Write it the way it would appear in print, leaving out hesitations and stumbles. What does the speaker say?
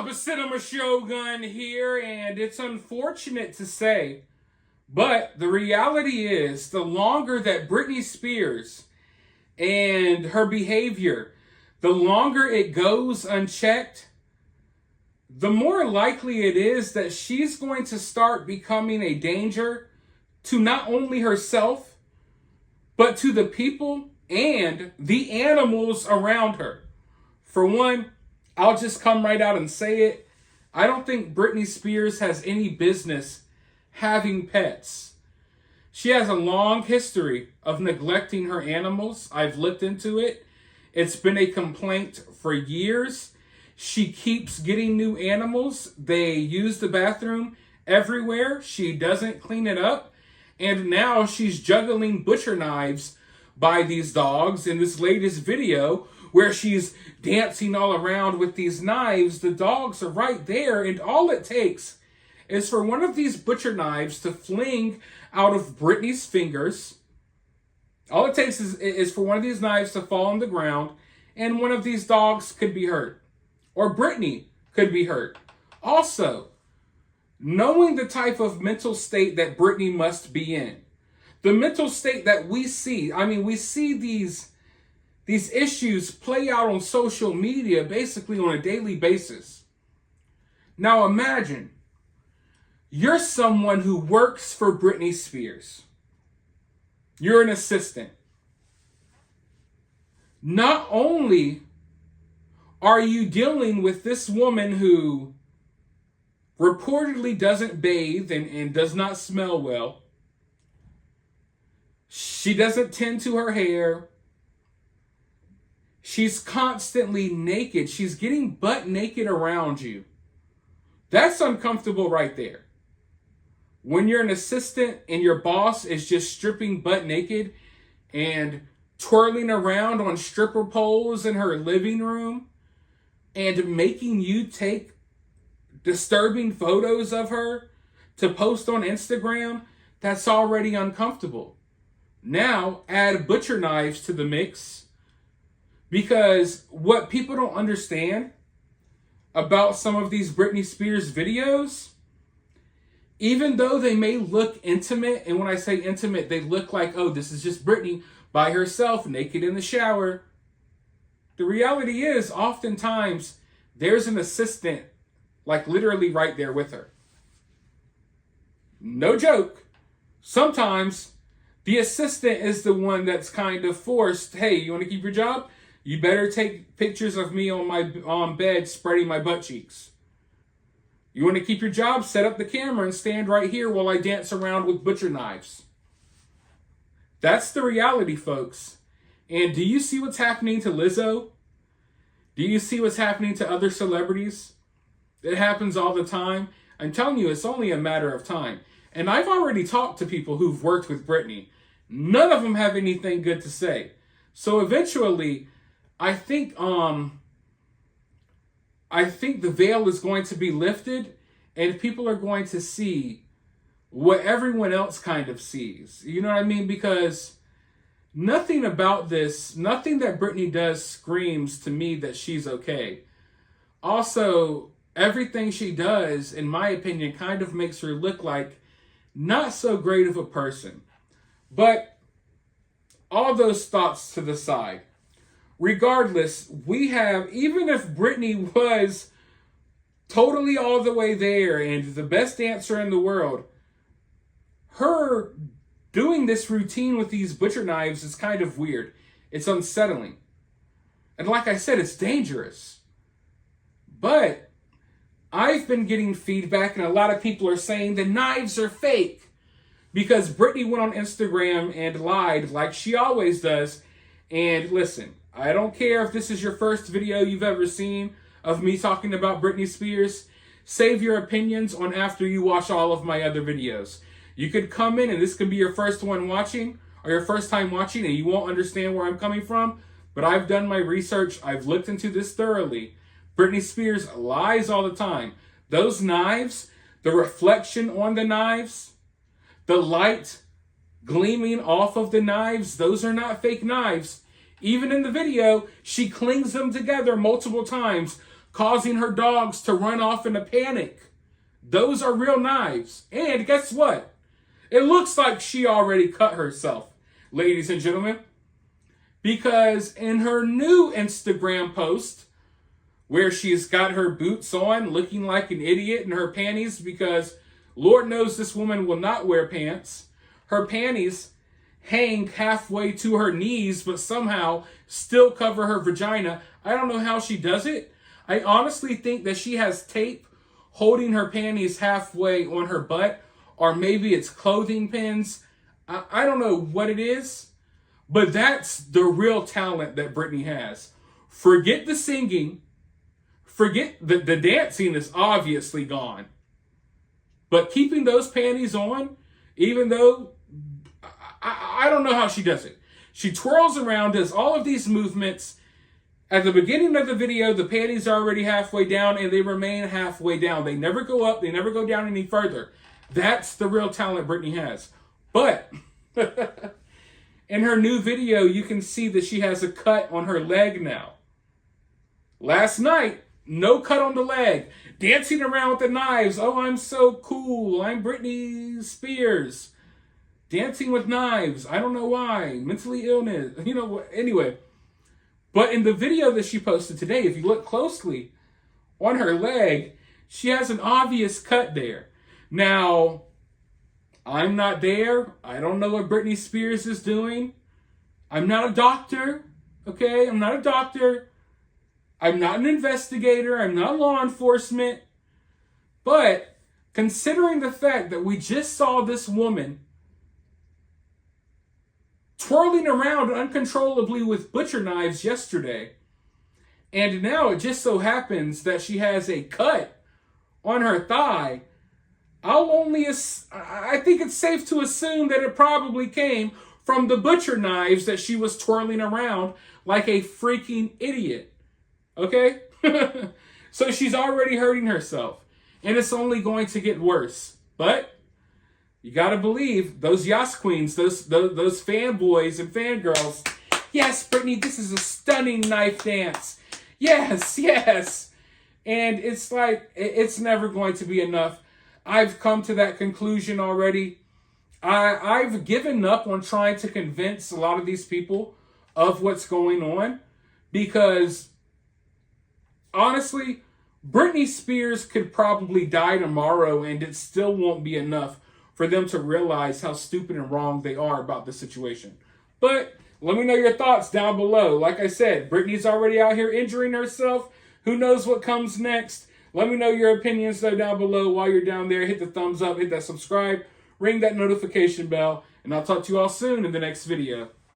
up? A Cinema Shogun here, and it's unfortunate to say, but the reality is the longer that Britney Spears and her behavior, the longer it goes unchecked, the more likely it is that she's going to start becoming a danger to not only herself, but to the people and the animals around her. For one, I'll just come right out and say it. I don't think Britney Spears has any business having pets. She has a long history of neglecting her animals. I've looked into it. It's been a complaint for years. She keeps getting new animals. They use the bathroom everywhere. She doesn't clean it up. And now she's juggling butcher knives by these dogs. In this latest video where she's dancing all around with these knives, the dogs are right there, and all it takes is for one of these butcher knives to fling out of Britney's fingers. All it takes is for one of these knives to fall on the ground, and one of these dogs could be hurt. Or Britney could be hurt. Also, knowing the type of mental state that Britney must be in, the mental state that we see, we see these issues play out on social media basically on a daily basis. Now imagine, you're someone who works for Britney Spears. You're an assistant. Not only are you dealing with this woman who reportedly doesn't bathe and does not smell well, she doesn't tend to her hair, she's constantly naked, she's getting butt naked around you. That's uncomfortable right there. When you're an assistant and your boss is just stripping butt naked and twirling around on stripper poles in her living room and making you take disturbing photos of her to post on Instagram, that's already uncomfortable. Now add butcher knives to the mix, because what people don't understand about some of these Britney Spears videos, even though they may look intimate, and when I say intimate, they look like, oh, this is just Britney by herself, naked in the shower. The reality is, oftentimes, there's an assistant, like literally right there with her. No joke. Sometimes, the assistant is the one that's kind of forced, hey, you want to keep your job? You better take pictures of me on my bed spreading my butt cheeks. You want to keep your job? Set up the camera and stand right here while I dance around with butcher knives. That's the reality, folks. And do you see what's happening to Lizzo? Do you see what's happening to other celebrities? It happens all the time. I'm telling you, it's only a matter of time. And I've already talked to people who've worked with Britney. None of them have anything good to say. So eventually, I think the veil is going to be lifted, and people are going to see what everyone else kind of sees. You know what I mean? Because nothing about this, nothing that Britney does screams to me that she's okay. Also, everything she does, in my opinion, kind of makes her look like not so great of a person. But all those thoughts to the side. Regardless, we have, even if Britney was totally all the way there and the best dancer in the world, her doing this routine with these butcher knives is kind of weird. It's unsettling. And like I said, it's dangerous. But I've been getting feedback, and a lot of people are saying the knives are fake because Britney went on Instagram and lied like she always does. And listen, I don't care if this is your first video you've ever seen of me talking about Britney Spears. Save your opinions on after you watch all of my other videos. You could come in and this could be your first one watching or your first time watching and you won't understand where I'm coming from. But I've done my research. I've looked into this thoroughly. Britney Spears lies all the time. Those knives, the reflection on the knives, the light gleaming off of the knives, those are not fake knives. Even in the video, she clings them together multiple times, causing her dogs to run off in a panic. Those are real knives. And guess what? It looks like she already cut herself, ladies and gentlemen. Because in her new Instagram post, where she's got her boots on, looking like an idiot in her panties, because Lord knows this woman will not wear pants. Her panties hang halfway to her knees, but somehow still cover her vagina. I don't know how she does it. I honestly think that she has tape holding her panties halfway on her butt, or maybe it's clothing pins. I don't know what it is, but that's the real talent that Brittany has. Forget the singing. Forget the dancing is obviously gone. But keeping those panties on, even though I don't know how she does it. She twirls around, does all of these movements. At the beginning of the video, the panties are already halfway down, and they remain halfway down. They never go up. They never go down any further. That's the real talent Brittany has. But in her new video, you can see that she has a cut on her leg now. Last night, no cut on the leg. Dancing around with the knives. Oh, I'm so cool. I'm Britney Spears. Dancing with knives. I don't know why. Mentally illness. You know, anyway. But in the video that she posted today, if you look closely on her leg, she has an obvious cut there. Now, I'm not there. I don't know what Britney Spears is doing. I'm not a doctor. Okay? I'm not a doctor. I'm not an investigator. I'm not law enforcement. But considering the fact that we just saw this woman twirling around uncontrollably with butcher knives yesterday, and now it just so happens that she has a cut on her thigh, I think it's safe to assume that it probably came from the butcher knives that she was twirling around like a freaking idiot. Okay? So she's already hurting herself. And it's only going to get worse. But you gotta believe those Yas Queens, those fanboys and fangirls. Yes, Brittany, this is a stunning knife dance. Yes, yes. And it's like, it's never going to be enough. I've come to that conclusion already. I've given up on trying to convince a lot of these people of what's going on. Because honestly, Britney Spears could probably die tomorrow and it still won't be enough for them to realize how stupid and wrong they are about the situation. But let me know your thoughts down below. Like I said, Britney's already out here injuring herself. Who knows what comes next? Let me know your opinions though down below. While you're down there, hit the thumbs up, hit that subscribe, ring that notification bell, and I'll talk to you all soon in the next video.